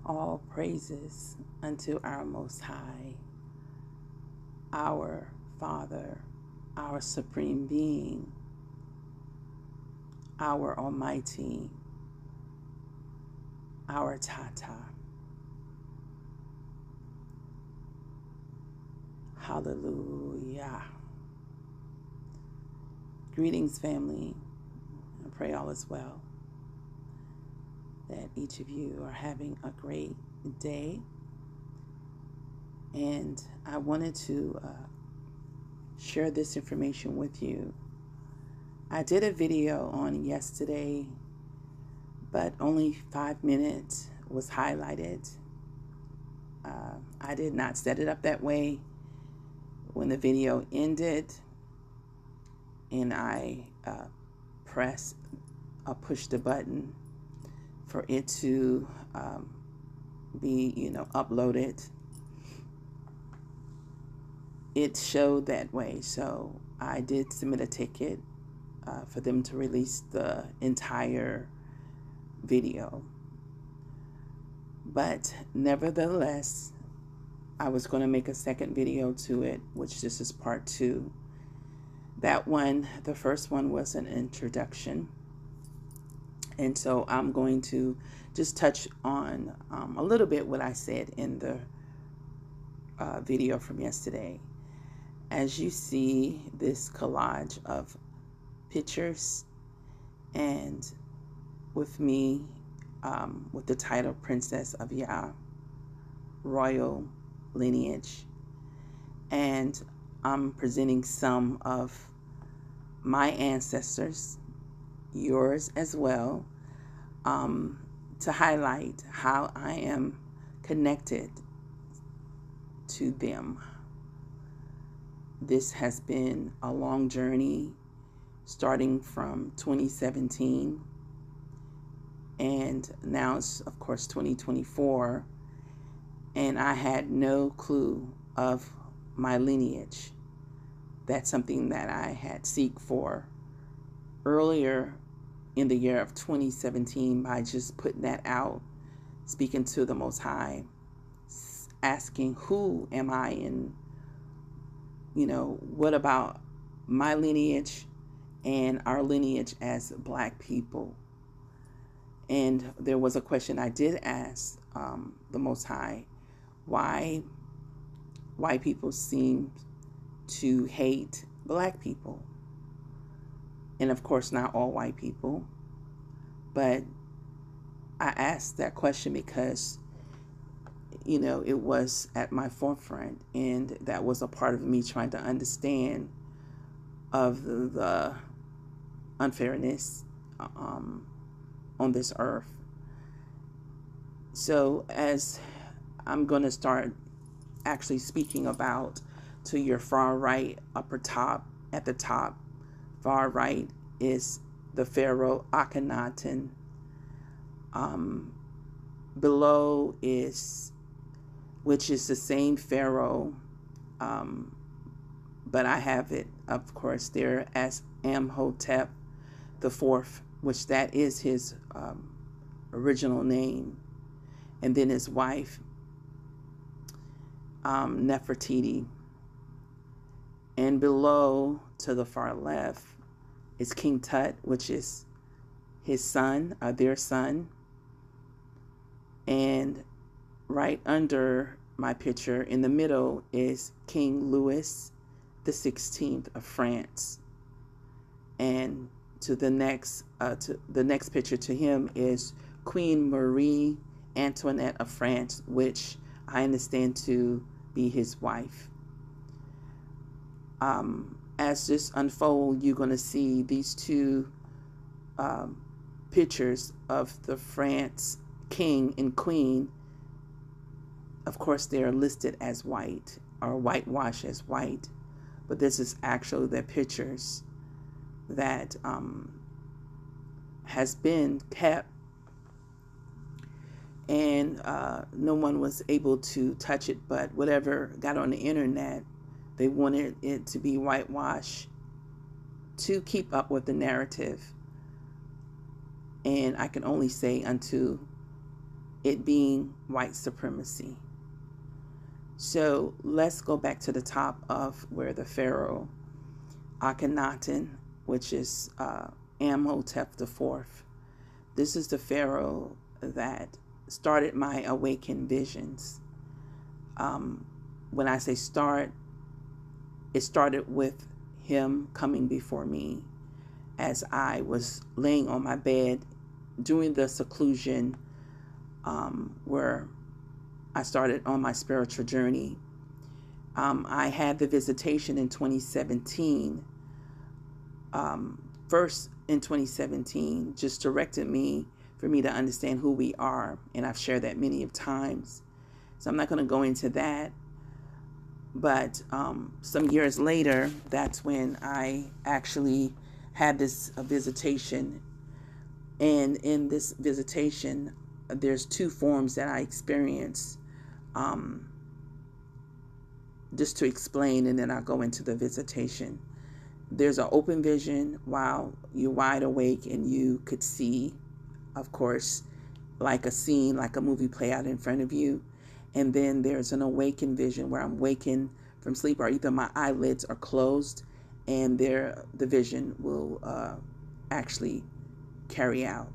All praises unto our Most High, our Father, our Supreme Being, our Almighty, our Tata. Hallelujah. Greetings, family. I pray all is well, that each of you are having a great day. And I wanted to share this information with you. I did a video on yesterday, but only 5 minutes was highlighted. I did not set it up that way. When the video ended and I pushed the button for it to be, uploaded, it showed that way. So I did submit a ticket for them to release the entire video. But nevertheless, I was going to make a second video to it, which this is part 2. That one, the first one, was an introduction. And so I'm going to just touch on a little bit what I said in the video from yesterday. As you see this collage of pictures, and with me, with the title Princess of Yah, Royal Lineage, and I'm presenting some of my ancestors, yours as well, to highlight how I am connected to them. This has been a long journey, starting from 2017, and now it's, of course, 2024, and I had no clue of my lineage. That's something that I had sought for earlier in the year of 2017 by just putting that out, speaking to the Most High, asking, who am I, and what about my lineage and our lineage as Black people? And there was a question I did ask the Most High, why white people seem to hate Black people. And of course, not all white people, but I asked that question because, it was at my forefront, and that was a part of me trying to understand of the unfairness on this earth. So as I'm going to start actually speaking about, to your far right, upper top, at the top, far right is the Pharaoh Akhenaten. Below is, which is the same Pharaoh, but I have it, of course, there as Amhotep the Fourth, which that is his original name, and then his wife, Nefertiti. And below, to the far left, is King Tut, which is his son, their son. And right under my picture, in the middle, is King Louis XVI of France. And to the next picture to him is Queen Marie Antoinette of France, which I understand to be his wife. As this unfolds, you're going to see these two pictures of the France king and queen. Of course, they are listed as white, or whitewashed as white, but this is actually their pictures that has been kept, and no one was able to touch it, but whatever got on the internet, they wanted it to be whitewashed to keep up with the narrative. And I can only say unto it being white supremacy. So let's go back to the top of where the Pharaoh Akhenaten, which is Amenhotep IV. This is the Pharaoh that started my awakened visions. When I say start, it started with him coming before me as I was laying on my bed during the seclusion where I started on my spiritual journey. I had the visitation in 2017. First in 2017, just directed me for me to understand who we are. And I've shared that many of times. So I'm not going to go into that. But some years later, that's when I actually had this visitation. And in this visitation, there's two forms that I experienced. Just to explain, and then I'll go into the visitation. There's an open vision while you're wide awake and you could see, of course, like a scene, like a movie play out in front of you. And then there's an awakened vision where I'm waking from sleep, or either my eyelids are closed and the vision will actually carry out.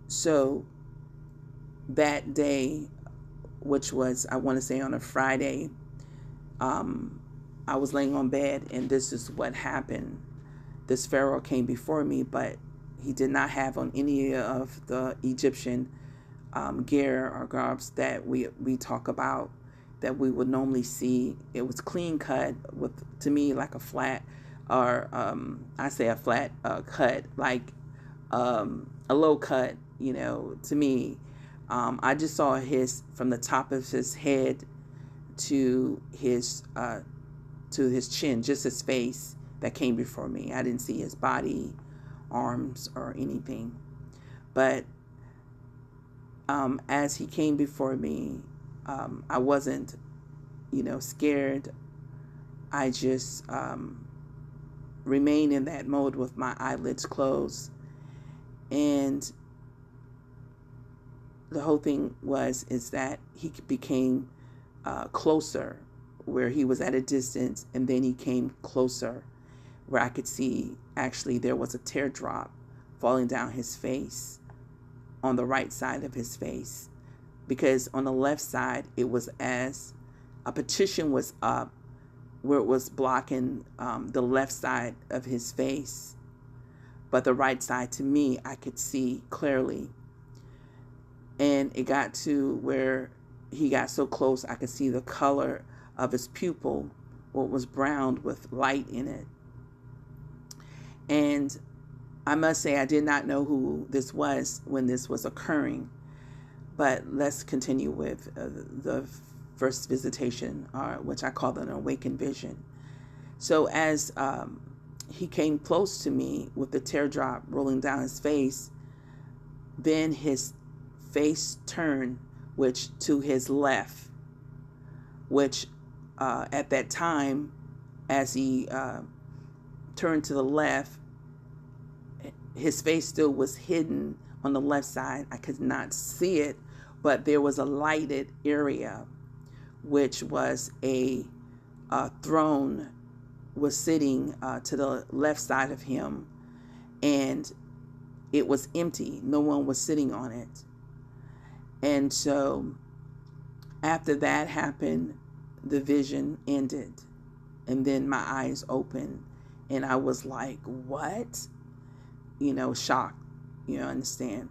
So that day, which was, I want to say on a Friday, I was laying on bed, and this is what happened. This Pharaoh came before me, but he did not have on any of the Egyptian gear or garbs that we talk about, that we would normally see. It was clean cut, with, to me, like a flat, or I say a flat cut, like a low cut, you know, to me. I just saw his, from the top of his head to his chin, just his face that came before me. I didn't see his body, arms, or anything. But as he came before me, I wasn't, scared. I just remained in that mode with my eyelids closed. And the whole thing is that he became closer, where he was at a distance, and then he came closer, where I could see actually there was a teardrop falling down his face, on the right side of his face, because on the left side it was as a petition was up, where it was blocking the left side of his face, but the right side, to me, I could see clearly. And it got to where he got so close, I could see the color of his pupil, what was brown with light in it. And I must say, I did not know who this was when this was occurring. But let's continue with the first visitation, which I call an awakened vision. So as he came close to me with the teardrop rolling down his face, then his face turned, which to his left, which at that time, as he turned to the left, his face still was hidden on the left side. I could not see it, but there was a lighted area, which was a throne was sitting to the left side of him, and it was empty. No one was sitting on it. And so after that happened, the vision ended, and then my eyes opened, and I was like, what? Shocked, understand.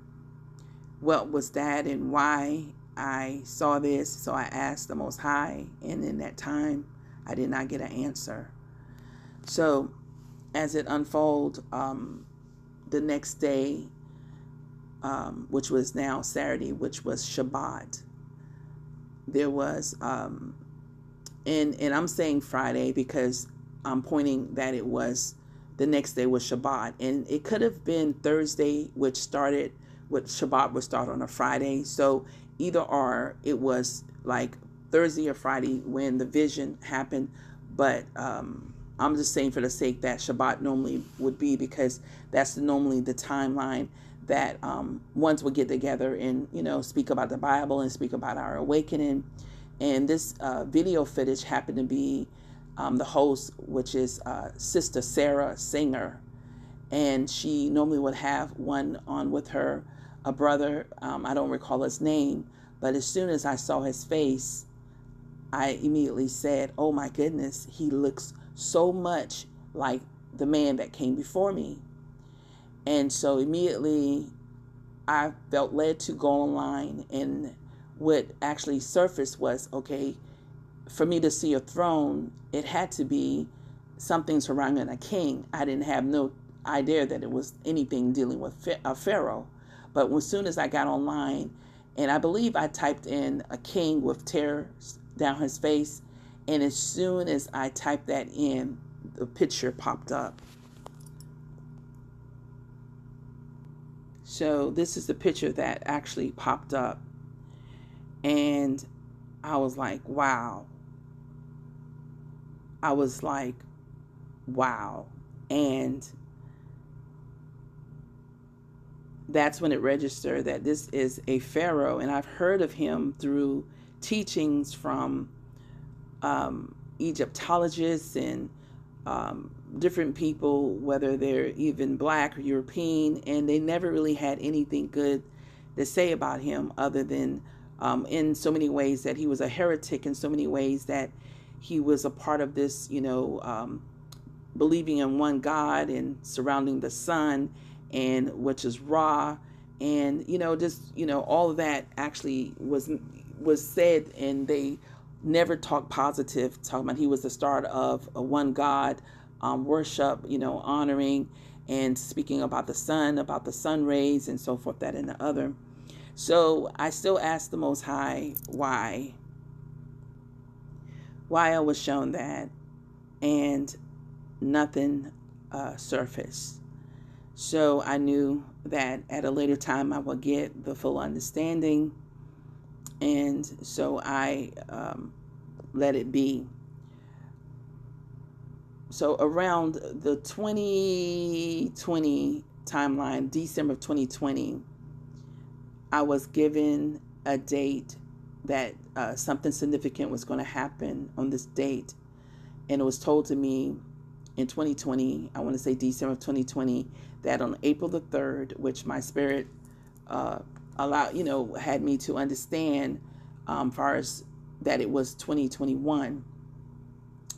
What was that and why I saw this? So I asked the Most High, and in that time, I did not get an answer. So as it unfolded, the next day, which was now Saturday, which was Shabbat, there was, and I'm saying Friday because I'm pointing that it was, the next day was Shabbat. And it could have been Thursday, which Shabbat would start on a Friday. So either or, it was like Thursday or Friday when the vision happened. But I'm just saying for the sake that Shabbat normally would be, because that's normally the timeline that ones would get together and, you know, speak about the Bible and speak about our awakening. And this video footage happened to be the host, which is Sister Sarah Singer. And she normally would have one on with her, a brother, I don't recall his name, but as soon as I saw his face, I immediately said, oh my goodness, he looks so much like the man that came before me. And so immediately I felt led to go online, and what actually surfaced was, okay, for me to see a throne, it had to be something surrounding a king. I didn't have no idea that it was anything dealing with a pharaoh. But as soon as I got online, and I believe I typed in a king with tears down his face, and as soon as I typed that in, the picture popped up. So this is the picture that actually popped up, and I was like, wow. I was like, wow. And that's when it registered that this is a pharaoh, and I've heard of him through teachings from Egyptologists and different people, whether they're even black or European, and they never really had anything good to say about him other than in so many ways that he was a heretic, in so many ways that he was a part of this, you know, believing in one God and surrounding the sun, and which is Ra, and you know, just, you know, all of that actually was said, and they never talked positive, talking about he was the start of a one God worship, you know, honoring and speaking about the sun rays and so forth, that and the other. So I still ask the Most High why I was shown that, and nothing surfaced. So I knew that at a later time I would get the full understanding, and so I let it be. So around the 2020 timeline, December of 2020, I was given a date that something significant was going to happen on this date. And it was told to me in 2020, I want to say December of 2020, that on April the 3rd, which my spirit had me to understand, far as that it was 2021,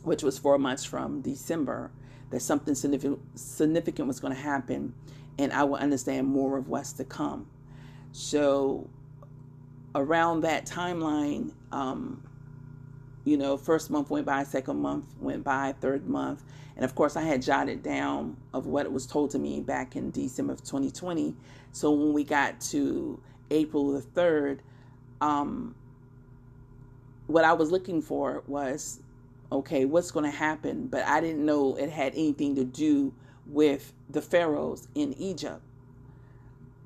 which was 4 months from December, that something significant was going to happen, and I would understand more of what's to come. So around that timeline, first month went by, second month went by, third month. And of course I had jotted down of what it was told to me back in December of 2020. So when we got to April the 3rd, what I was looking for was, okay, what's going to happen? But I didn't know it had anything to do with the Pharaohs in Egypt.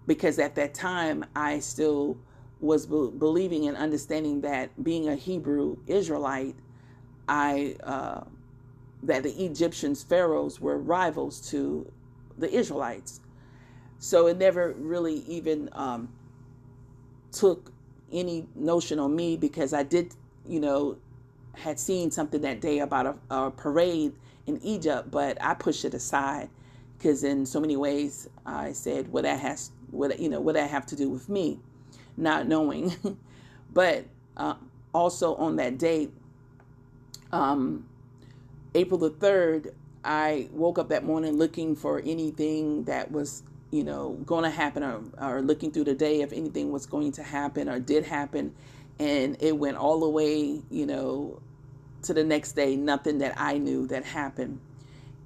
Because at that time, I still was believing and understanding that being a Hebrew Israelite, that the Egyptians, Pharaohs, were rivals to the Israelites. So it never really even took any notion on me, because I did, had seen something that day about a parade in Egypt, but I pushed it aside, because in so many ways I said, what that have to do with me, not knowing. But also on that date, April the 3rd, I woke up that morning looking for anything that was, going to happen, or looking through the day if anything was going to happen or did happen. And it went all the way, to the next day, nothing that I knew that happened.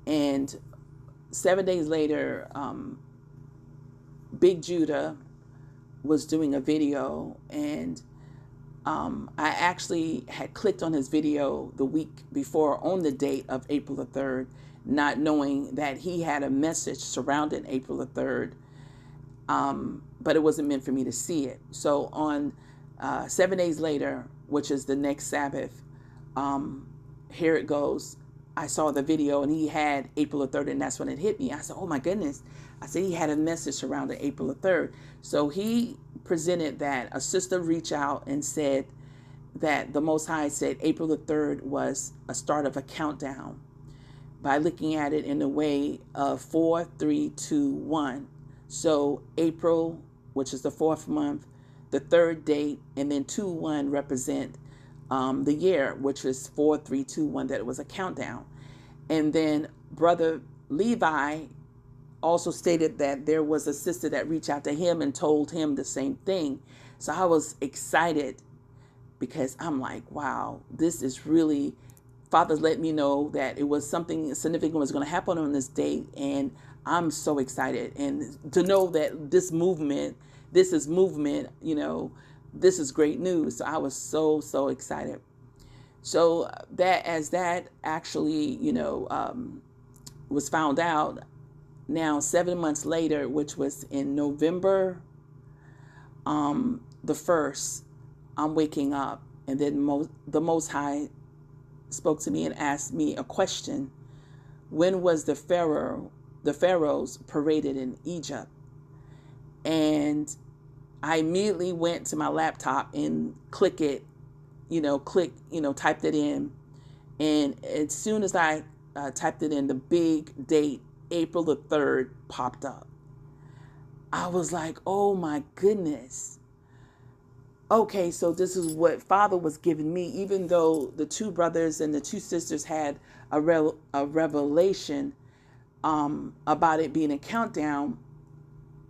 And 7 days later, Big Judah was doing a video, and I actually had clicked on his video the week before on the date of April the 3rd, not knowing that he had a message surrounding April the 3rd, but it wasn't meant for me to see it. So on 7 days later, which is the next Sabbath, here it goes. I saw the video and he had April the 3rd, and that's when it hit me. I said, oh my goodness. I said he had a message surrounding April the 3rd. So he presented that a sister reached out and said that the Most High said April the 3rd was a start of a countdown by looking at it in the way of 4, 3, 2, 1. So April, which is the 4th month, the 3rd date, and then 2, 1 represent the year, which is 4, 3, 2, 1, that it was a countdown. And then Brother Levi also stated that there was a sister that reached out to him and told him the same thing. So I was excited because I'm like, wow, this is really, Father's let me know that it was something significant was going to happen on this date. And I'm so excited. And to know that this is movement, this is great news. So I was so excited. So that actually, was found out now 7 months later, which was in November the 1st, I'm waking up, and then the Most High spoke to me and asked me a question. When was the Pharaohs paraded in Egypt? And I immediately went to my laptop and typed it in. And as soon as I typed it in, the big date, April the 3rd, popped up. I was like, oh my goodness. Okay, so this is what Father was giving me, even though the 2 brothers and the 2 sisters had a revelation about it being a countdown,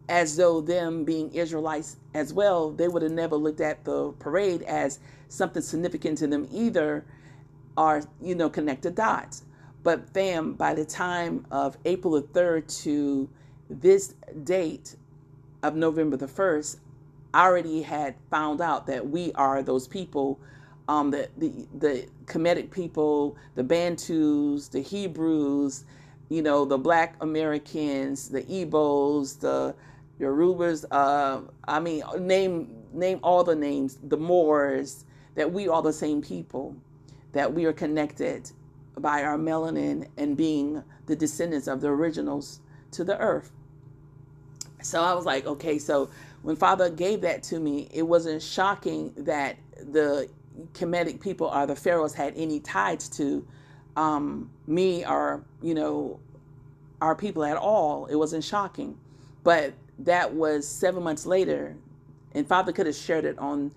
as though them being Israelites as well, they would have never looked at the parade as something significant to them either, or, connect the dots. But fam, by the time of April the 3rd to this date of November the 1st, I already had found out that we are those people, the Kemetic people, the Bantus, the Hebrews, the Black Americans, the Igbos, the Yorubas, name all the names, the Moors, that we are the same people, that we are connected by our melanin and being the descendants of the originals to the earth. So I was like, okay, so when Father gave that to me, it wasn't shocking that the Kemetic people or the Pharaohs had any ties to me or, our people at all. It wasn't shocking. But that was 7 months later, and Father could have shared it on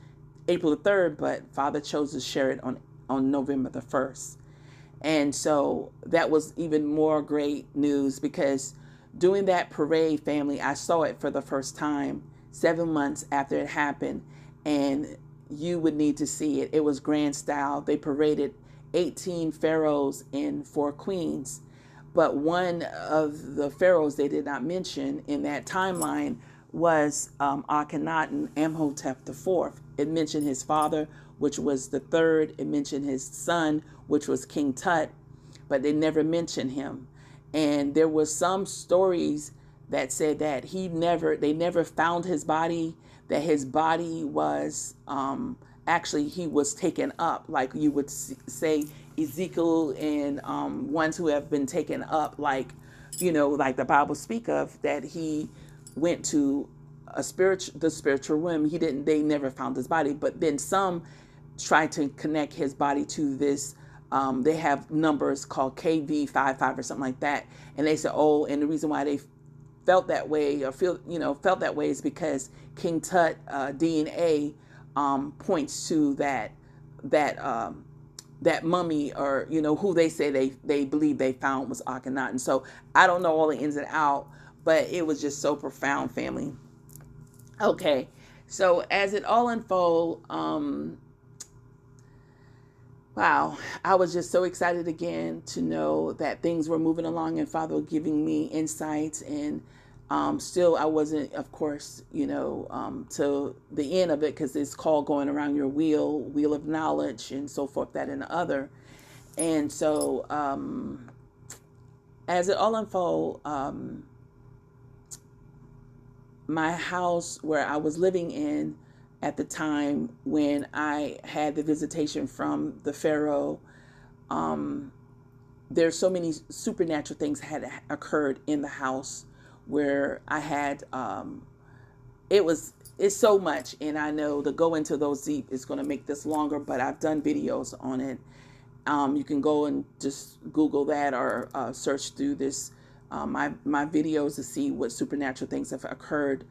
April the 3rd, but Father chose to share it on November the 1st. And so that was even more great news, because doing that parade, family, I saw it for the first time 7 months after it happened, and you would need to see it. It was grand style. They paraded 18 pharaohs and 4 queens, but one of the pharaohs they did not mention in that timeline was Akhenaten, Amhotep IV. It mentioned his father, which was the 3rd. It mentioned his son, which was King Tut, but they never mentioned him. And there was some stories that said that they never found his body, that his body was, actually he was taken up, like you would say Ezekiel and ones who have been taken up, like the Bible speak of, that he went to the spiritual realm. They never found his body, but then some tried to connect his body to this. They have numbers called KV55 or something like that, and they said, oh, and the reason why they felt that way or felt that way is because King Tut DNA points to that mummy, or who they say they believe they found was Akhenaten. So I don't know all the ins and outs, but it was just so profound, family. Okay, so as it all unfolds, wow, I was just so excited again to know that things were moving along and Father was giving me insights. And still, I wasn't, of course, to the end of it, because it's called going around your wheel of knowledge and so forth, that and the other. And so as it all unfolds, my house where I was living in at the time when I had the visitation from the Pharaoh, there's so many supernatural things had occurred in the house where I had, it's so much, and I know to go into those deep is going to make this longer, but I've done videos on it. You can go and just Google that, or search through this, my videos, to see what supernatural things have occurred.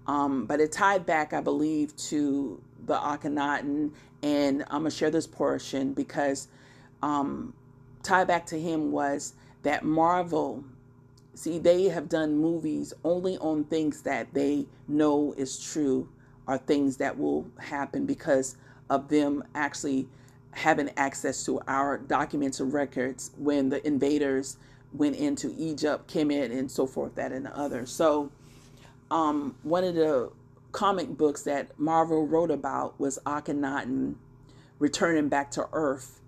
But it tied back, I believe, to the Akhenaten, and I'm gonna share this portion because tie back to him was that Marvel, see, they have done movies only on things that they know is true, or things that will happen because of them actually having access to our documents and records when the invaders went into Egypt, Kemet, and so forth, that and the other. So one of the comic books that Marvel wrote about was Akhenaten returning back to Earth.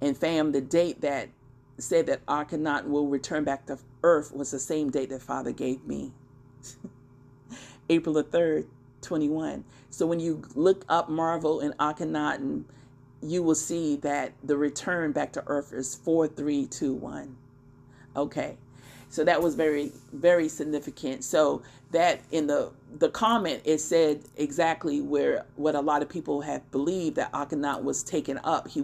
And fam, the date that said that Akhenaten will return back to Earth was the same date that Father gave me. April the 3rd, 21. So when you look up Marvel and Akhenaten, you will see that the return back to Earth is 4321. Okay. So that was very, very significant. So that in the comment, it said exactly what a lot of people have believed, that Akhenaten was taken up. He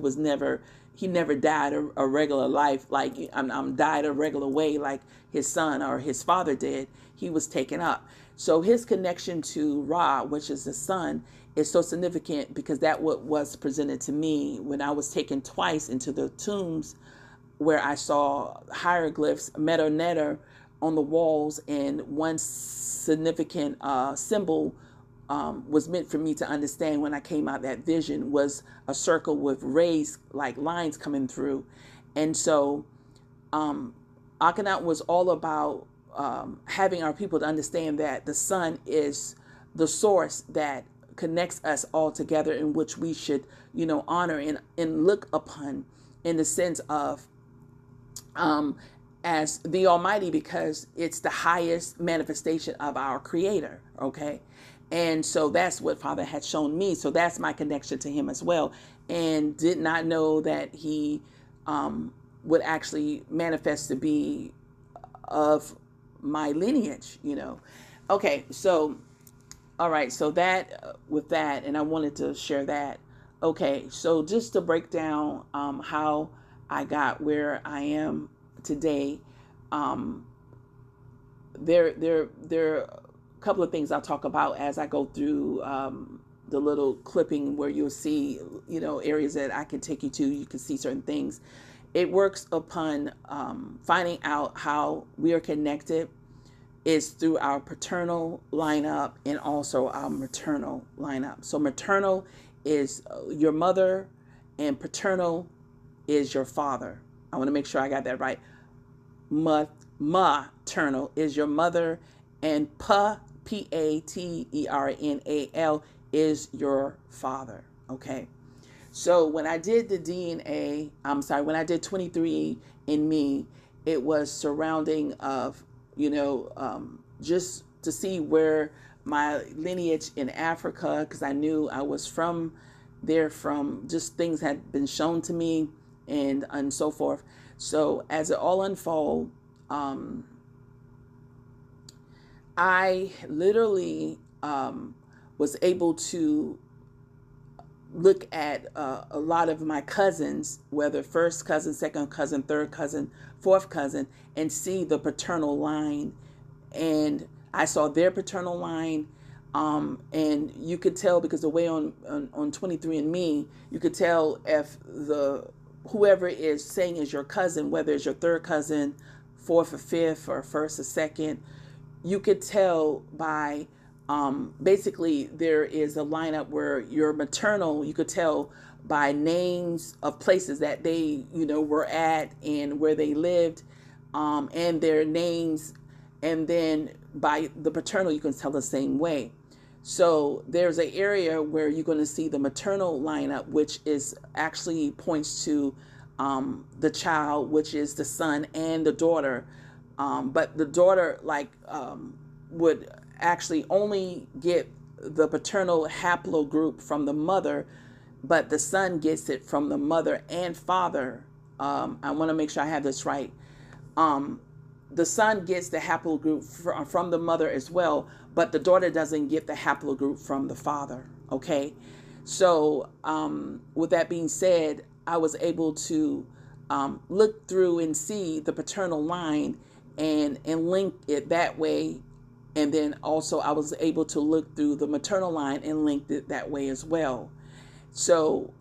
never died a regular life, like died a regular way like his son or his father did. He was taken up. So his connection to Ra, which is the sun, is so significant because that what was presented to me when I was taken twice into the tombs, where I saw hieroglyphs, meta on the walls, and one significant symbol was meant for me to understand when I came out that vision was a circle with rays like lines coming through. And so Akhenaten was all about having our people to understand that the sun is the source that connects us all together, in which we should, honor and look upon, in the sense of as the Almighty, because it's the highest manifestation of our Creator. Okay. And so that's what Father had shown me. So that's my connection to him as well. And did not know that he would actually manifest to be of my lineage, Okay. So, all right. So that, with that, and I wanted to share that. Okay. So just to break down how I got where I am today, there are a couple of things I'll talk about as I go through the little clipping, where you'll see, areas that I can take you to. You can see certain things. It works upon finding out how we are connected is through our paternal lineup and also our maternal lineup. So maternal is your mother, and paternal is your father. I want to make sure I got that right. Maternal is your mother, and Paternal is your father. Okay. So when I did the DNA, when I did 23andMe, it was surrounding of, just to see where my lineage in Africa, because I knew I was from there, from just things had been shown to me and so forth. So as it all unfolded, I literally was able to look at a lot of my cousins, whether first cousin, second cousin, third cousin, fourth cousin, and see the paternal line. And I saw their paternal line, and you could tell, because the way on 23andMe, you could tell if whoever is saying is your cousin, whether it's your third cousin, fourth or fifth, or first or second, you could tell by basically there is a lineup where your maternal, you could tell by names of places that they, were at and where they lived, and their names. And then by the paternal, you can tell the same way. So there's an area where you're going to see the maternal lineup, which is actually points to the child, which is the son and the daughter. But the daughter would actually only get the paternal haplogroup from the mother, but the son gets it from the mother and father I want to make sure I have this right. The son gets the haplogroup from the mother as well, but the daughter doesn't get the haplogroup from the father. Okay. So with that being said, I was able to look through and see the paternal line and link it that way. And then also I was able to look through the maternal line and link it that way as well. So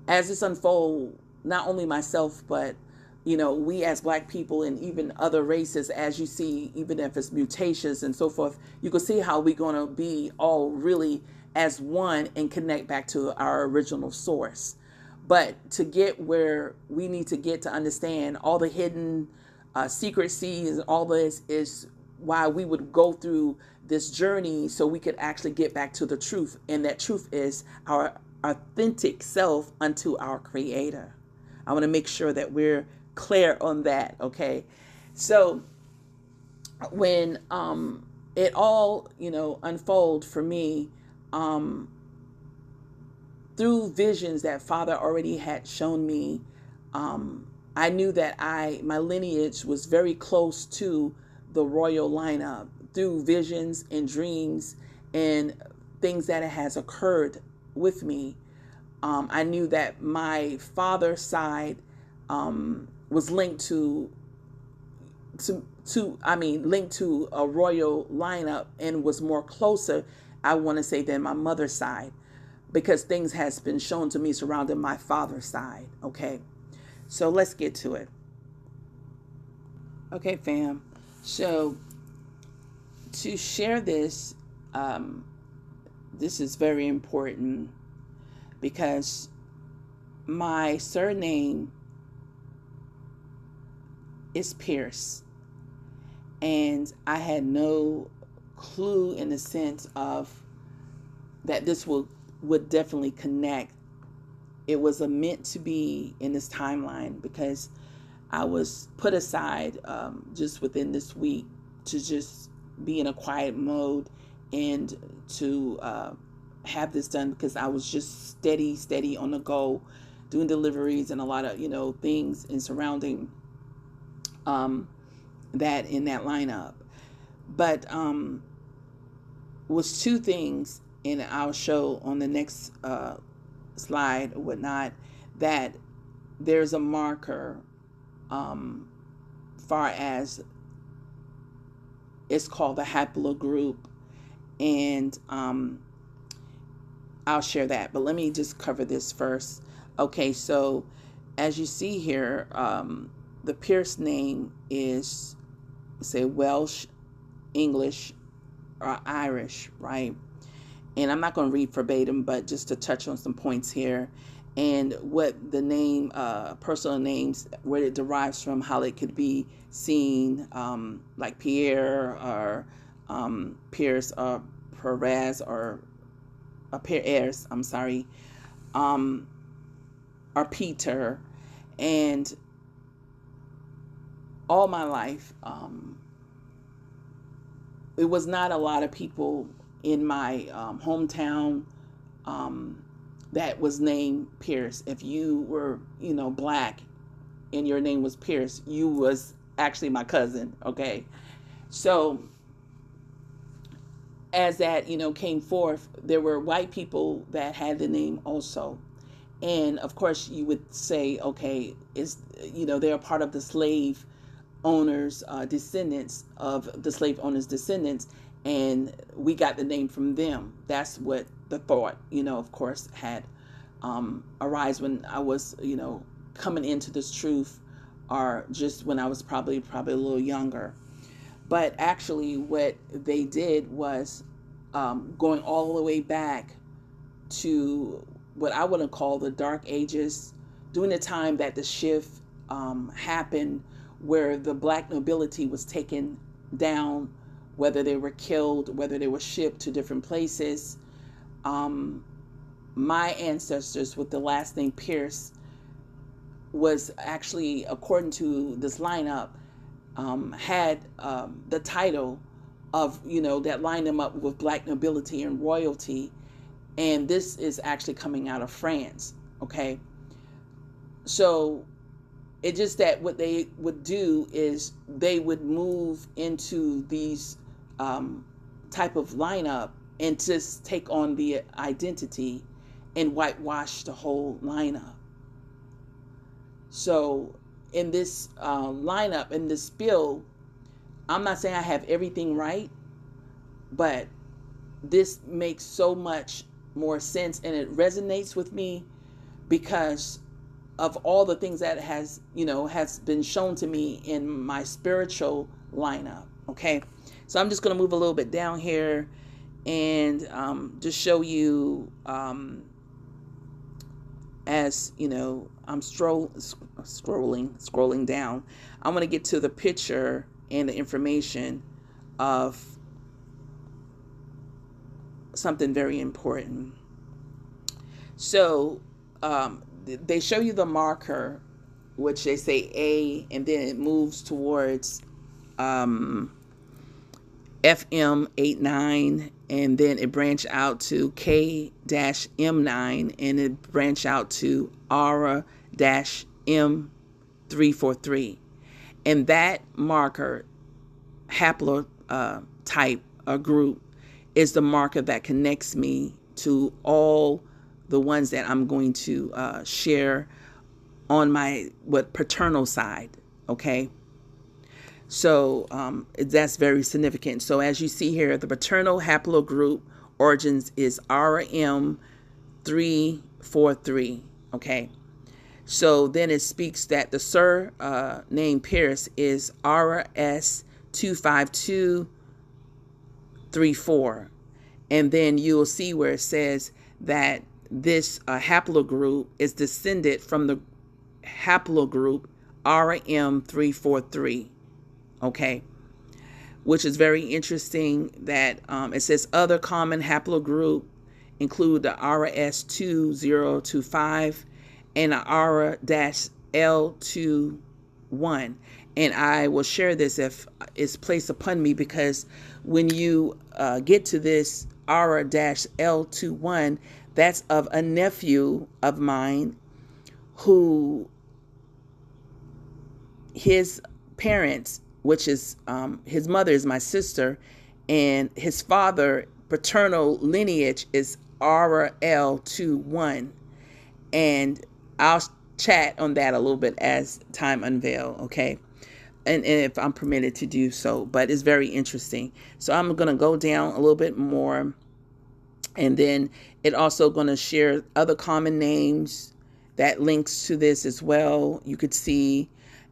as this unfolds, not only myself, but we as Black people and even other races, as you see, even if it's mutations and so forth, you can see how we're going to be all really as one and connect back to our original source. But to get where we need to get to understand all the hidden secrecies and all this is why we would go through this journey, so we could actually get back to the truth. And that truth is our authentic self unto our Creator. I want to make sure that we're clear on that. Okay. So when it all unfold for me through visions that Father already had shown me, I knew that my lineage was very close to the royal lineup through visions and dreams and things that has occurred with me. I knew that my father's side was linked to linked to a royal lineup and was more closer, I want to say, than my mother's side, because things has been shown to me surrounding my father's side. Okay, so let's get to it. Okay, fam. So to share this, this is very important because my surname is Pierce, and I had no clue in the sense of that this would definitely connect. It was meant to be in this timeline because I was put aside just within this week to just be in a quiet mode and to have this done, because I was just steady on the go, doing deliveries and a lot of things and surrounding that in that lineup. But was two things, and I'll show on the next slide or whatnot, that there's a marker far as it's called the haplogroup, and I'll share that, but let me just cover this first. Okay, so as you see here, the Pierce name is, say, Welsh, English, or Irish, right? And I'm not going to read verbatim, but just to touch on some points here, and what the name, personal names, where it derives from, how it could be seen, like Pierre or Pierce or Perez or Perez, I'm sorry, or Peter. And all my life, it was not a lot of people in my hometown that was named Pierce. If you were, Black and your name was Pierce, you was actually my cousin. Okay. So as that, came forth, there were white people that had the name also. And of course you would say, okay, they're a part of the slave owners, descendants of the slave owners' descendants, and we got the name from them. That's what the thought, of course, had arise when I was, coming into this truth, or just when I was probably a little younger. But actually what they did was going all the way back to what I want to call the Dark Ages, during the time that the shift happened, where the Black nobility was taken down, whether they were killed, whether they were shipped to different places. My ancestors with the last name Pierce was actually, according to this lineup, had the title of, that lined them up with Black nobility and royalty. And this is actually coming out of France. Okay. So it just that what they would do is they would move into these type of lineup and just take on the identity and whitewash the whole lineup. So in this lineup, in this bill, I'm not saying I have everything right, but this makes so much more sense and it resonates with me because of all the things that has been shown to me in my spiritual lineup. Okay, so I'm just going to move a little bit down here and just show you as I'm scrolling down. I'm going to get to the picture and the information of something very important. So they show you the marker, which they say A, and then it moves towards FM89, and then it branch out to K-M9, and it branch out to Aura-M343. And that marker, haplotype or group, is the marker that connects me to all the ones that I'm going to share on my paternal side. Okay, so that's very significant. So as you see here, the paternal haplogroup origins is RM343. Okay, so then it speaks that the surname Pierce is RS25234, and then you'll see where it says that this haplogroup is descended from the haplogroup RM343. Okay, which is very interesting that it says other common haplogroup include the RS2025 and the Aura-L21. And I will share this if it's placed upon me, because when you get to this Aura-L21, that's of a nephew of mine who his parents, which is his mother is my sister, and his father paternal lineage is Aura-L21. And I'll chat on that a little bit as time unveil, okay? And if I'm permitted to do so, but it's very interesting. So I'm going to go down a little bit more, and then it also going to share other common names that links to this as well. You could see,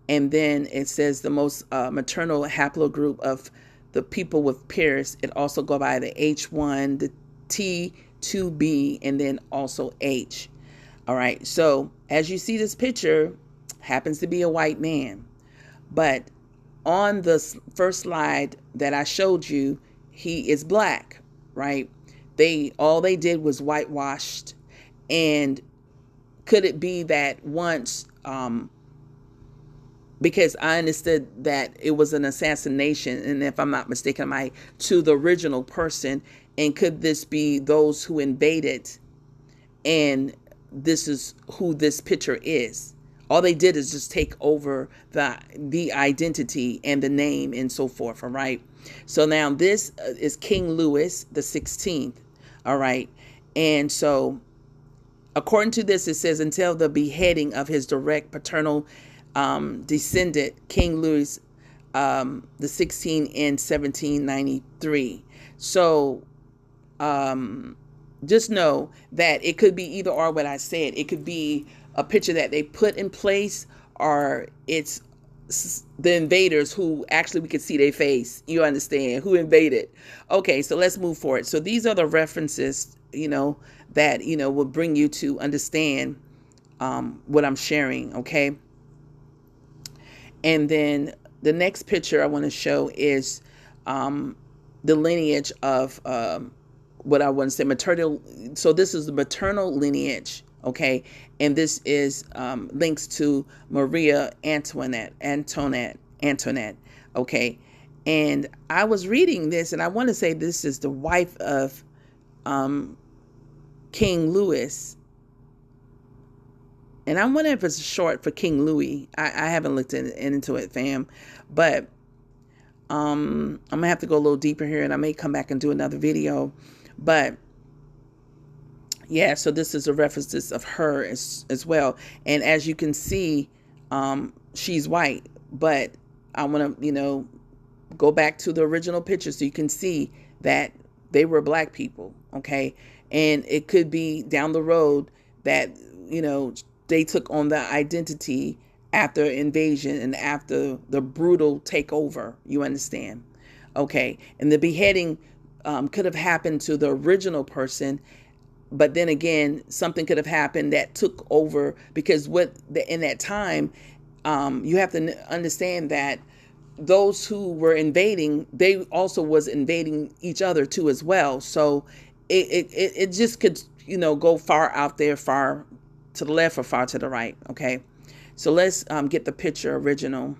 and then it says the most maternal haplogroup of the people with Pierce. It also go by the H1, the T2B, and then also H. All right. So as you see, this picture happens to be a white man, but on the first slide that I showed you, he is black, right? All they did was whitewashed. And could it be that once, because I understood that it was an assassination, and if I'm not mistaken, to the original person, and could this be those who invaded, and this is who this picture is? All they did is just take over the identity and the name and so forth, all right? So now this is King Louis the 16th, all right? And so according to this, it says until the beheading of his direct paternal descendant, King Louis the 16th in 1793. So just know that it could be either or what I said. It could be a picture that they put in place, or it's the invaders who actually we could see their face. You understand who invaded. Okay, so let's move forward. So these are the references, that, will bring you to understand what I'm sharing. Okay. And then the next picture I want to show is the lineage of what I want to say maternal. So this is the maternal lineage. Okay. And this is links to Maria Antoinette. Okay. And I was reading this, and I want to say this is the wife of King Louis. And I wonder if it's short for King Louis. I haven't looked into it, fam. But I'm going to have to go a little deeper here, and I may come back and do another video. But yeah, so this is a reference of her as well. And as you can see, she's white. But I want to, go back to the original picture so you can see that they were black people, okay? And it could be down the road that, they took on the identity after invasion and after the brutal takeover, you understand? Okay, and the beheading could have happened to the original person, but then again, something could have happened that took over, because in that time, you have to understand that those who were invading, they also was invading each other too as well. So it just could, go far out there, far to the left or far to the right. Okay, so let's get the picture original.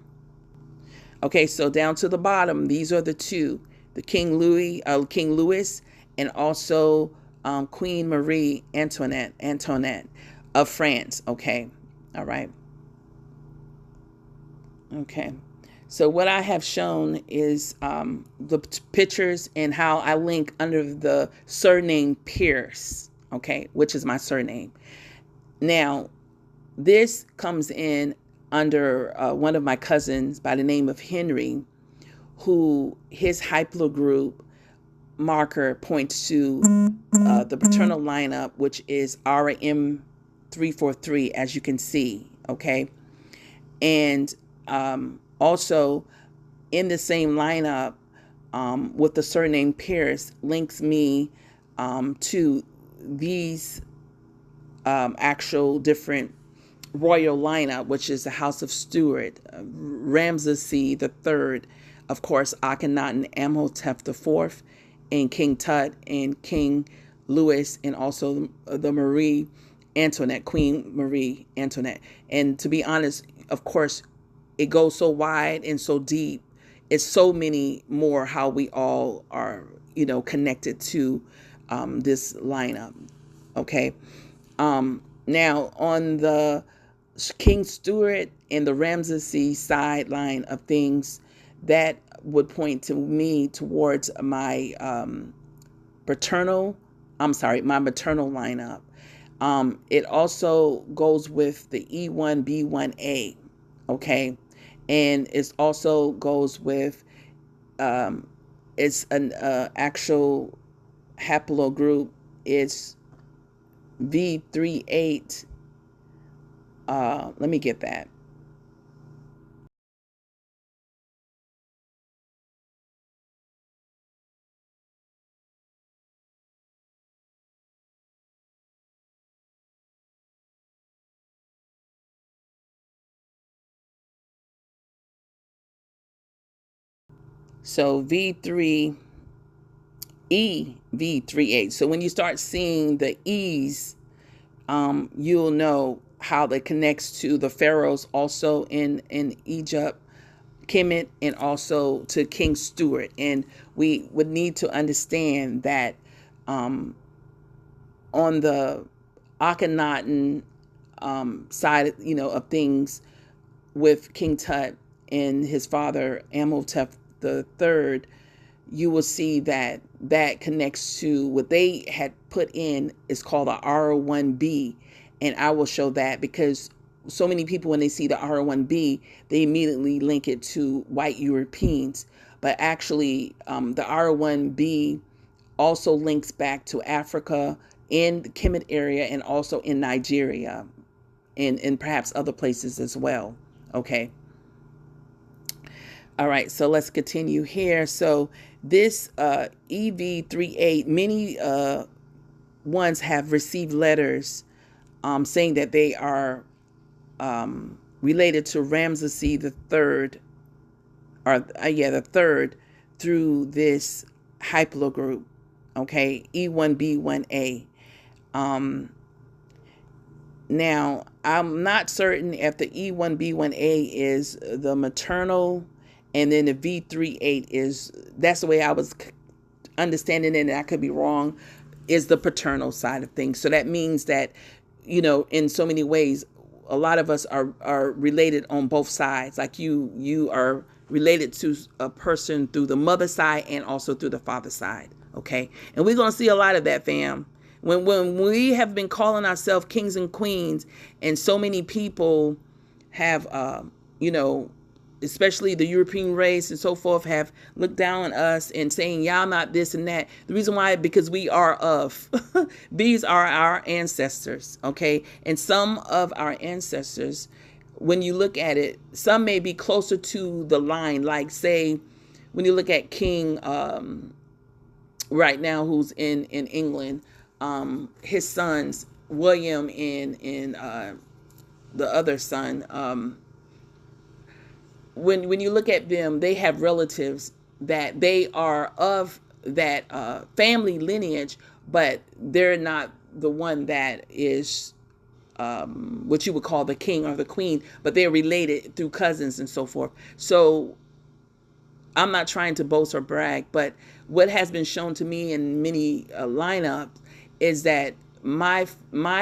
Okay, so down to the bottom, these are the two, the King Louis, and also Queen Marie Antoinette of France. Okay, all right. Okay. So what I have shown is the pictures and how I link under the surname Pierce, okay, which is my surname. Now, this comes in under one of my cousins by the name of Henry, who his haplogroup marker points to the paternal lineup, which is RM343, as you can see, okay? And also, in the same lineup with the surname Pierce links me to these actual different royal lineup, which is the House of Stuart, Ramses III, of course, Akhenaten, Amhotep IV, and King Tut, and King Louis, and also the Marie Antoinette, Queen Marie Antoinette. And to be honest, of course, it goes so wide and so deep. It's so many more how we all are, connected to this lineup. Okay. Now on the King Stuart and the Ramses sideline of things, that would point to me towards my maternal lineup. It also goes with the E1B1A. Okay. And it also goes with, it's an actual haplogroup. It's V38. Let me get that. So V3E V38. So when you start seeing the E's, you'll know how that connects to the Pharaohs also in Egypt, Kemet, and also to King Stuart. And we would need to understand that on the Akhenaten side, of things, with King Tut and his father Amhotep III, you will see that connects to what they had put in is called the R1B. And I will show that, because so many people, when they see the R1B, they immediately link it to white Europeans. But actually, the R1B also links back to Africa, in the Kemet area, and also in Nigeria, and perhaps other places as well. Okay. All right, so let's continue here. So this EV38, many ones have received letters saying that they are related to Ramses the third, the third, through this haplogroup. Okay, E1B1A. Now, I'm not certain if the E1B1A is the maternal, and then the V38 is, that's the way I was understanding it, and I could be wrong, is the paternal side of things. So that means that, in so many ways, a lot of us are related on both sides. Like you are related to a person through the mother side and also through the father side. Okay. And we're going to see a lot of that, fam. When we have been calling ourselves kings and queens, and so many people have, you know, especially the European race and so forth, have looked down on us and saying, y'all not this and that. The reason why, because we are of, these are our ancestors, okay? And some of our ancestors, when you look at it, some may be closer to the line. Like, say, when you look at King right now, who's in England, his sons, William and the other son, when you look at them, they have relatives that they are of that family lineage, but they're not the one that is what you would call the king or the queen, but they're related through cousins and so forth. So I'm not trying to boast or brag, but what has been shown to me in many lineups is that my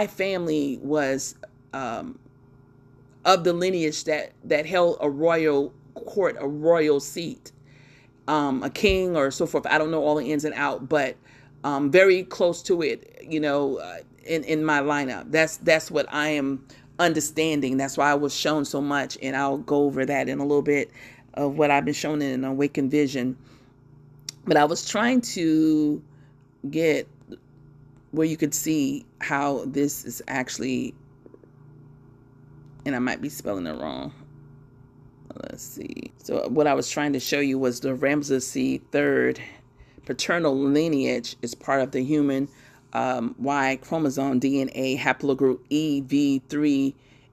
family was of the lineage that held a royal court, a royal seat, a king or so forth. I don't know all the ins and out, but very close to it, you know, in my lineup. That's what I am understanding. That's why I was shown so much, and I'll go over that in a little bit of what I've been shown in an awakened vision. But I was trying to get where you could see how this is actually, and I might be spelling it wrong. Let's see. So what I was trying to show you was the Ramses III paternal lineage is part of the human Y chromosome DNA haplogroup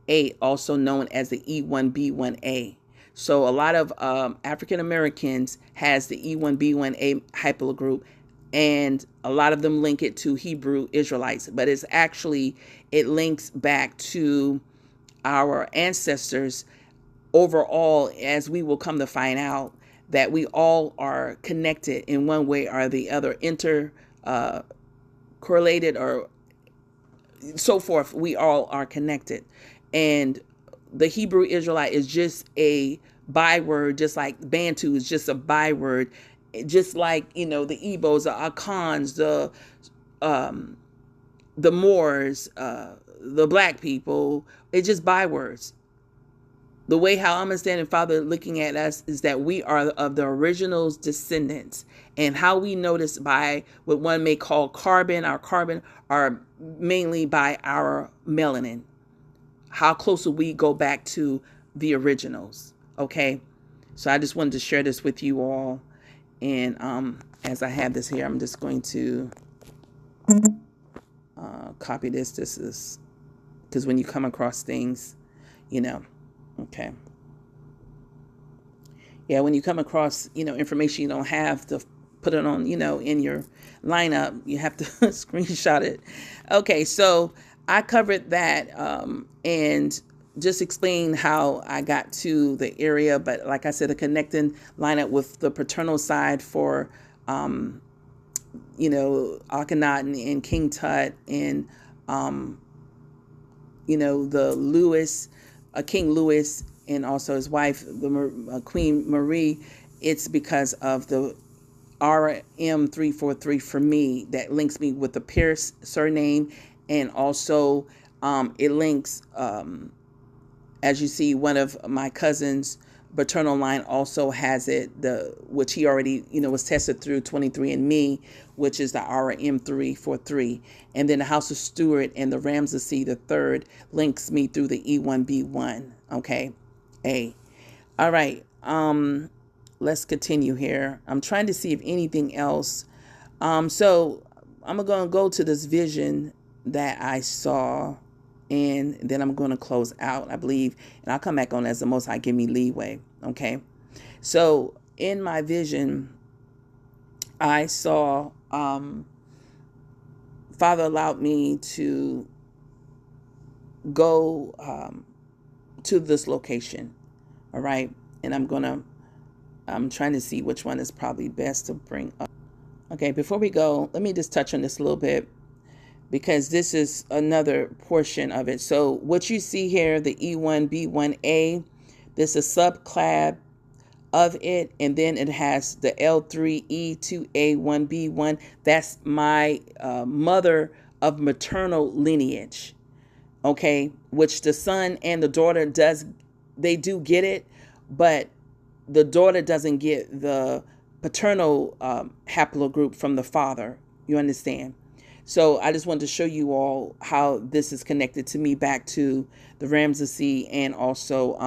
EV38, also known as the E1B1A. So a lot of African Americans has the E1B1A haplogroup, and a lot of them link it to Hebrew Israelites, but it's actually, it links back to our ancestors overall, as we will come to find out that we all are connected in one way or the other, correlated or so forth. We all are connected. And the Hebrew Israelite is just a byword, just like Bantu is just a byword, just like, you know, the Igbos, the Akans, the Moors, the black people, it's just bywords. The way how I'm understanding Father looking at us is that we are of the original's descendants, and how we notice by what one may call carbon, our carbon, are mainly by our melanin. How close we go back to the originals. Okay. So I just wanted to share this with you all. And as I have this here, I'm just going to copy this. This is because when you come across things, you know, okay. Yeah, when you come across, you know, information you don't have to put it on, you know, in your lineup, you have to screenshot it. Okay, so I covered that and just explain how I got to the area. But like I said, the connecting lineup with the paternal side for, you know, Akhenaten and King Tut and, you know, the Louis, King Louis, and also his wife, the Queen Marie. It's because of the RM343 for me that links me with the Pierce surname, and also it links, as you see, one of my cousins' paternal line also has it, which he already, you know, was tested through 23andMe, which is the RM343. And then the House of Stewart and the Ramses III links me through the E1B1. Okay. All right. Let's continue here. I'm trying to see if anything else. So I'm going to go to this vision that I saw, and then I'm going to close out, I believe, and I'll come back on as the Most High give me leeway. Okay. So in my vision, I saw, Father allowed me to go to this location. All right. And I'm trying to see which one is probably best to bring up. Okay. Before we go, let me just touch on this a little bit, because this is another portion of it. So what you see here, the E1B1A, this is a subclad of it, and then it has the L3E2A1B1. That's my mother of maternal lineage, okay, which the son and the daughter they do get it, but the daughter doesn't get the paternal haplogroup from the father. You understand? So I just wanted to show you all how this is connected to me back to the Ramesses, and also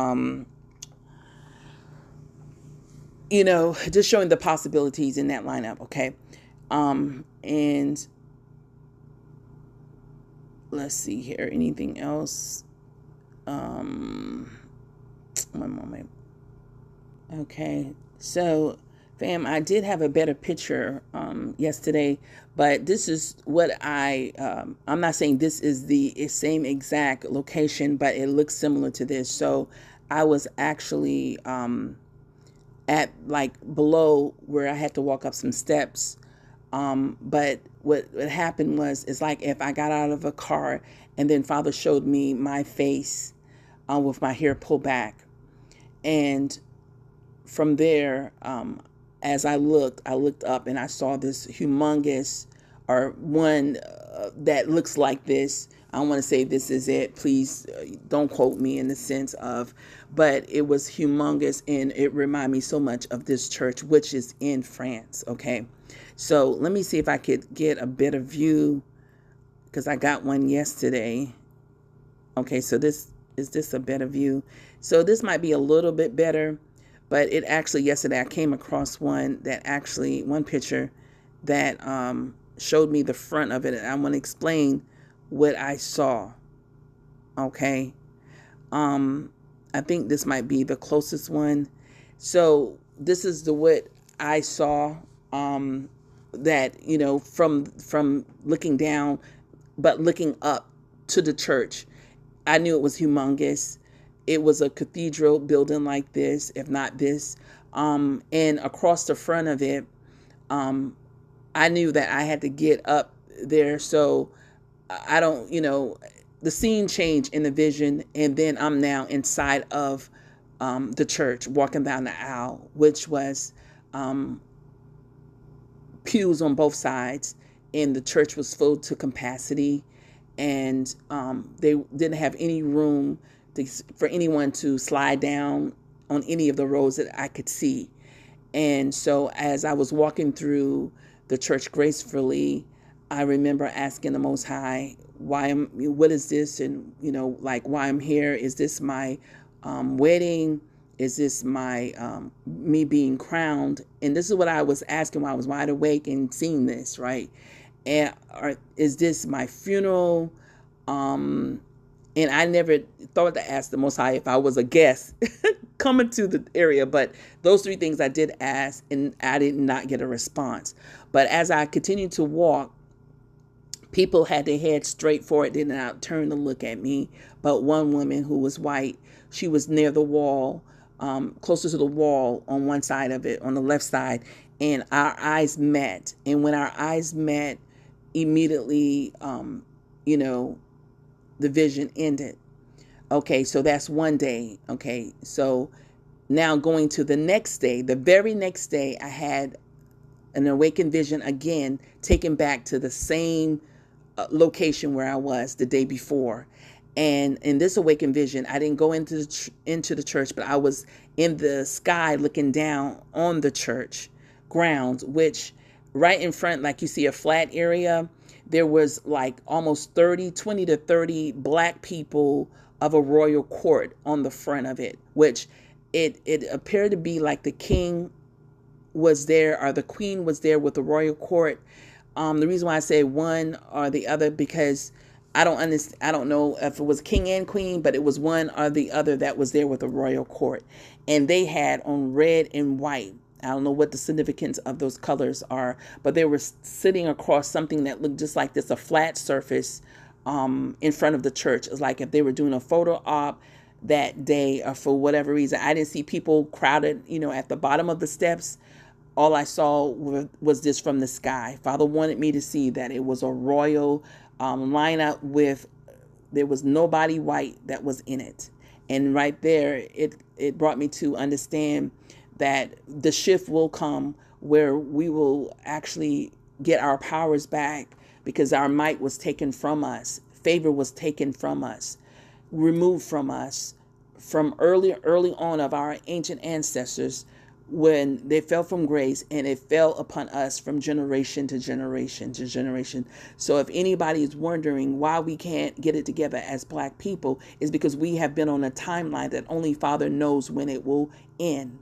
just showing the possibilities in that lineup. Okay. And let's see here, anything else? One moment. Okay, so fam, I did have a better picture yesterday, but this is what I'm not saying this is the same exact location, but it looks similar to this. So I was actually at like below where I had to walk up some steps. But what happened was, it's like if I got out of a car and then Father showed me my face with my hair pulled back. And from there, as I looked up and I saw this humongous, or one that looks like this. I don't want to say this is it. Please don't quote me in the sense of, but it was humongous, and it reminded me so much of this church, which is in France. Okay. So let me see if I could get a better view, because I got one yesterday. Okay. So is this a better view? So this might be a little bit better, but it actually, yesterday I came across one picture that showed me the front of it. And I want to explain what I saw. Okay. I think this might be the closest one. So this is what I saw, that, from looking down, but looking up to the church, I knew it was humongous. It was a cathedral building like this, if not this. And across the front of it, I knew that I had to get up there. So I don't, the scene changed in the vision. And then I'm now inside of the church, walking down the aisle, which was pews on both sides. And the church was full to capacity. And they didn't have any room for anyone to slide down on any of the roads that I could see. And so as I was walking through the church gracefully, I remember asking the Most High, what is this? And, why I'm here. Is this my wedding? Is this my me being crowned? And this is what I was asking while I was wide awake and seeing this, right? And is this my funeral? And I never thought to ask the Most High if I was a guest coming to the area. But those three things I did ask, and I did not get a response. But as I continued to walk, people had their head straight forward, did not turn to look at me. But one woman who was white, she was near the wall, closer to the wall on one side of it, on the left side. And our eyes met. And when our eyes met, immediately, the vision ended. Okay, so that's one day. Okay, so now going to the next day, the very next day, I had an awakened vision again, taken back to the same location where I was the day before. And in this awakened vision, I didn't go into the church, but I was in the sky looking down on the church grounds, which right in front, like you see a flat area, there was like almost 20 to 30 black people of a royal court on the front of it, which it appeared to be like the king was there or the queen was there with the royal court. The reason why I say one or the other, because I don't know if it was king and queen, but it was one or the other that was there with the royal court. And they had on red and white. I don't know what the significance of those colors are, but they were sitting across something that looked just like this, a flat surface in front of the church. It's like if they were doing a photo op that day, or for whatever reason. I didn't see people crowded, at the bottom of the steps. all I saw was this from the sky. Father wanted me to see that it was a royal lineup with, there was nobody white that was in it. And right there, it brought me to understand that the shift will come where we will actually get our powers back, because our might was taken from us. Favor was taken from us, removed from us from early on of our ancient ancestors, when they fell from grace, and it fell upon us from generation to generation to generation. So if anybody is wondering why we can't get it together as Black people, is because we have been on a timeline that only Father knows when it will end.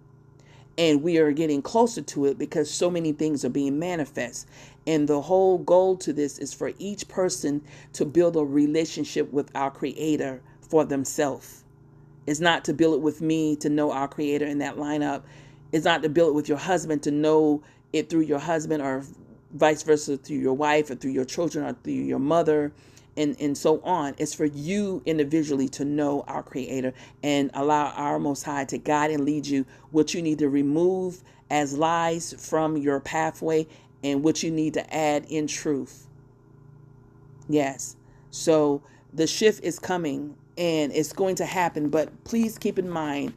And we are getting closer to it because so many things are being manifest. And the whole goal to this is for each person to build a relationship with our Creator for themselves. It's not to build it with me to know our Creator in that lineup. It's not to build it with your husband to know it through your husband, or vice versa through your wife, or through your children, or through your mother, and so on. It's for you individually to know our Creator and allow our Most High to guide and lead you what you need to remove as lies from your pathway, and what you need to add in truth. Yes. So the shift is coming, and it's going to happen. But please keep in mind,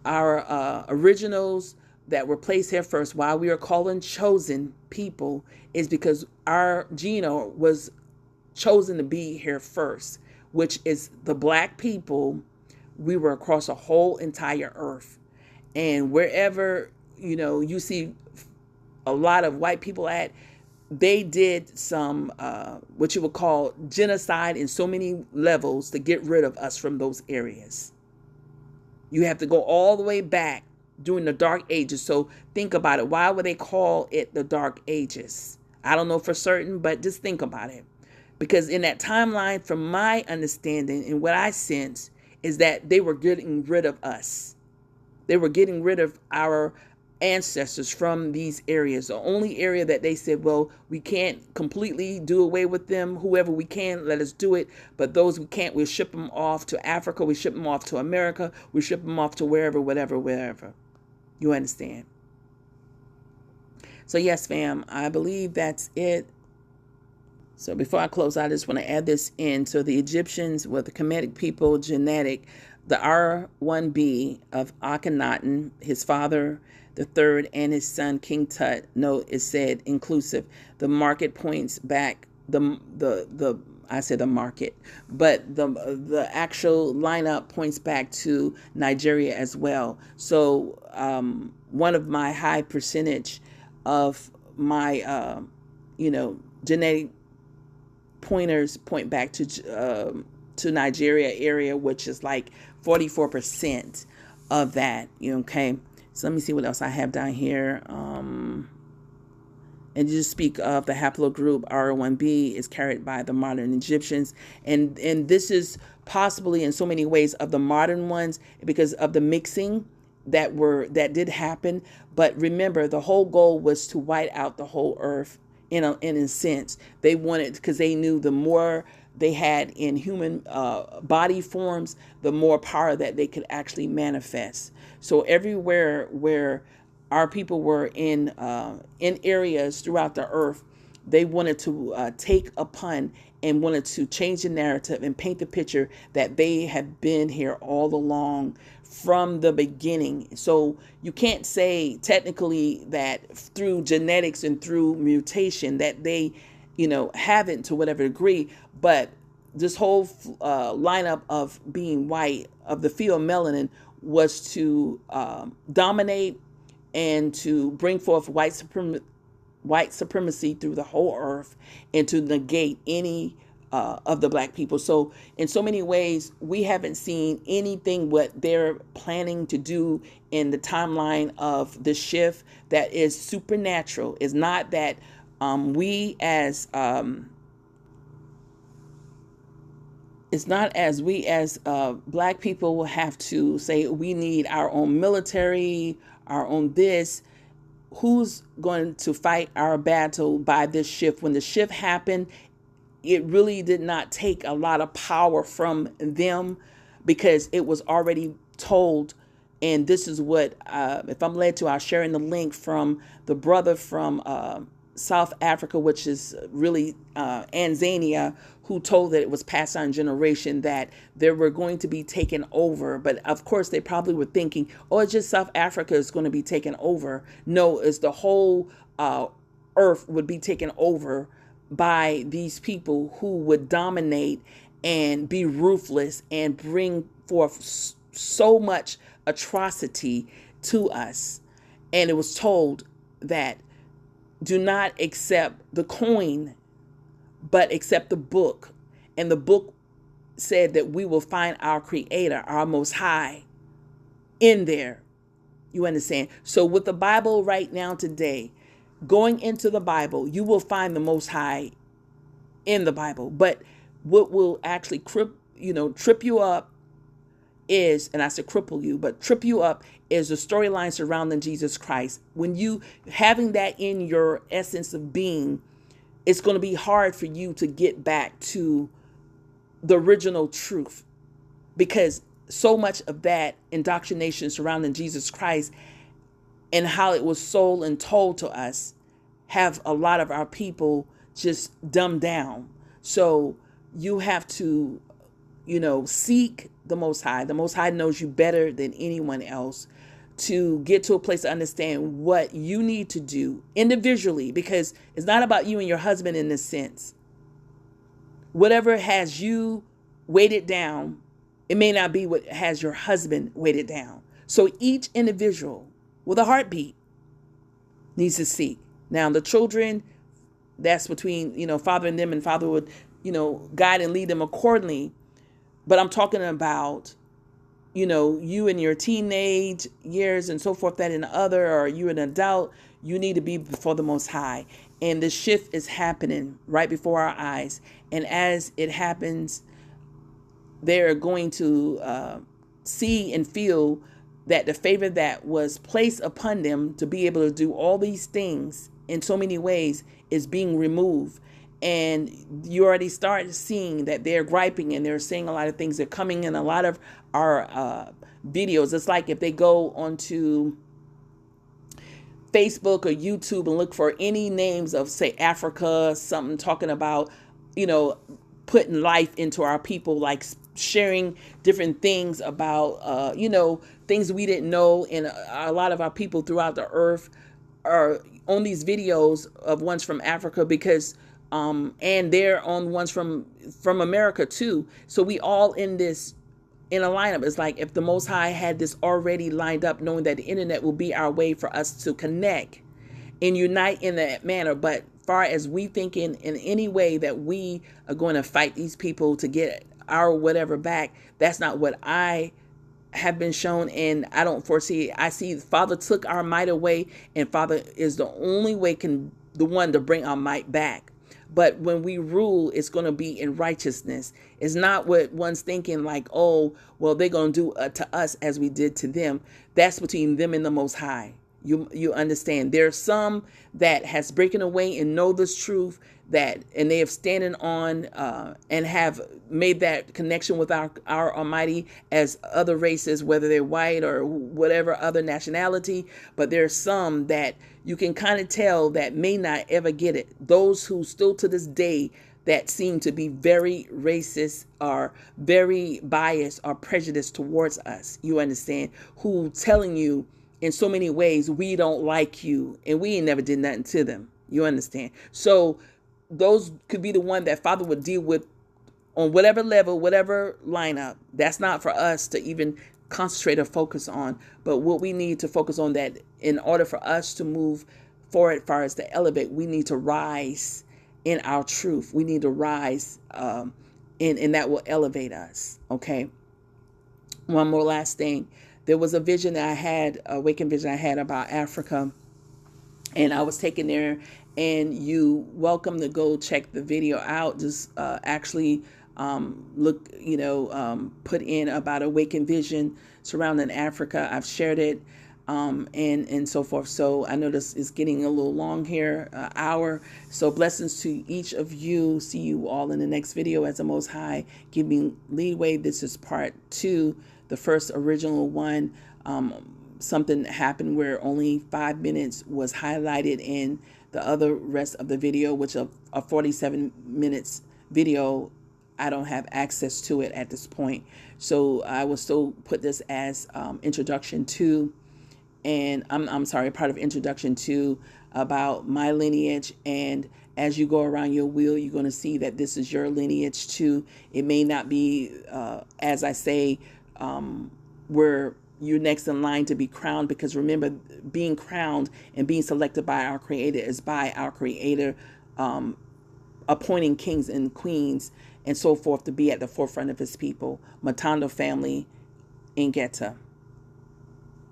our originals that were placed here first, why we are calling chosen people, is because our Geno was chosen to be here first, which is the Black people. We were across a whole entire earth. And wherever, you see a lot of white people at, they did some, what you would call genocide in so many levels to get rid of us from those areas. You have to go all the way back during the Dark Ages. So think about it. Why would they call it the Dark Ages? I don't know for certain, but just think about it. Because in that timeline, from my understanding and what I sense, is that they were getting rid of us. They were getting rid of our ancestors from these areas. The only area that they said, well, we can't completely do away with them. Whoever we can, let us do it. But those we can't, we'll ship them off to Africa. We ship them off to America. We ship them off to wherever, wherever. You understand? So yes, fam, I believe that's it. So before I close, I just want to add this in. So the Egyptians were the Kemetic people, genetic. The R1B of Akhenaten, his father, the third, and his son, King Tut. Note it said inclusive. The market points back, I said the market, but the actual lineup points back to Nigeria as well. So one of my high percentage of my, genetic pointers point back to Nigeria area, which is like 44% of that. Okay. So let me see what else I have down here. And you just speak of the haplogroup R1B is carried by the modern Egyptians. And this is possibly in so many ways of the modern ones because of the mixing that did happen. But remember, the whole goal was to white out the whole earth in a sense. They wanted, because they knew the more they had in human body forms, the more power that they could actually manifest. So everywhere where our people were in areas throughout the earth, they wanted to take upon and wanted to change the narrative and paint the picture that they have been here all along from the beginning. So you can't say technically that through genetics and through mutation that they, haven't to whatever degree, but this whole lineup of being white, of the pheomelanin, was to dominate and to bring forth white supremacy through the whole earth and to negate any of the Black people. So in so many ways, we haven't seen anything what they're planning to do in the timeline of the shift that is supernatural. It's not that we as Black people will have to say we need our own military, our own this. Who's going to fight our battle by this shift? When the shift happened, it really did not take a lot of power from them because it was already told And this is what, if I'm led to, I'll share in the link from the brother from South Africa, which is really Tanzania, who told that it was passed on generation, that they were going to be taken over. But of course, they probably were thinking, oh, it's just South Africa is going to be taken over. No, it's the whole earth would be taken over by these people who would dominate and be ruthless and bring forth so much atrocity to us. And it was told that do not accept the coin, but accept the book. And the book said that we will find our Creator, our Most High, in there. You understand? So with the Bible right now today, going into the Bible, you will find the Most High in the Bible. But what will actually trip you up is, and I said cripple you, but trip you up is the storyline surrounding Jesus Christ. When you having that in your essence of being, it's going to be hard for you to get back to the original truth, because so much of that indoctrination surrounding Jesus Christ and how it was sold and told to us have a lot of our people just dumbed down. So you have to, seek the Most High. The Most High knows you better than anyone else, to get to a place to understand what you need to do individually, because it's not about you and your husband in this sense. Whatever has you weighted down, it may not be what has your husband weighted down. So each individual with a heartbeat needs to seek. Now the children, that's between, father and them, and father would, guide and lead them accordingly. But I'm talking about, you in your teenage years and so forth, that and other, or you an adult, you need to be before the Most High. And the shift is happening right before our eyes. And as it happens, they're going to see and feel that the favor that was placed upon them to be able to do all these things in so many ways is being removed. And you already start seeing that they're griping and they're saying a lot of things. They're coming in a lot of our videos. It's like if they go onto Facebook or YouTube and look for any names of, say, Africa, something talking about, putting life into our people, like sharing different things about, things we didn't know. And a lot of our people throughout the earth are on these videos of ones from Africa, because and they're on ones from America too. So we all in this in a lineup. It's like if the Most High had this already lined up, knowing that the internet will be our way for us to connect and unite in that manner. But far as we thinking in any way that we are going to fight these people to get our whatever back, that's not what I have been shown, and I don't foresee it. I see Father took our might away, and Father is the only way the one to bring our might back. But when we rule, it's going to be in righteousness. It's not what one's thinking like, oh, well, they're going to do to us as we did to them. That's between them and the Most High. You understand? There's some that has broken away and know this truth, and they have standing on and have made that connection with our Almighty as other races, whether they're white or whatever other nationality. But there's some that you can kind of tell that may not ever get it. Those who still to this day that seem to be very racist or very biased or prejudiced towards us, you understand, who telling you in so many ways, we don't like you, and we ain't never did nothing to them. You understand? So those could be the one that Father would deal with on whatever level, whatever lineup. That's not for us to even concentrate or focus on. But what we need to focus on, that in order for us to move forward as far as to elevate, we need to rise in our truth. We need to rise and that will elevate us. Okay. One more last thing. There was a vision that I had, a awakened vision I had about Africa, and I was taken there, and you welcome to go check the video out. Just actually look, put in about awakened vision surrounding Africa. I've shared it and so forth. So I know this is getting a little long here, hour. So blessings to each of you. See you all in the next video as the Most High give me leeway. This is part 2. The first original one Something happened where only 5 minutes was highlighted in the other rest of the video, which a 47 minutes video, I don't have access to it at this point. So I will still put this as introduction to, and I'm sorry, part of introduction to about my lineage. And as you go around your wheel, you're going to see that this is your lineage too. It may not be, as I say, where you're next in line to be crowned, because remember, being crowned and being selected by our Creator is by our Creator appointing kings and queens and so forth to be at the forefront of his people. Matando family in Geta.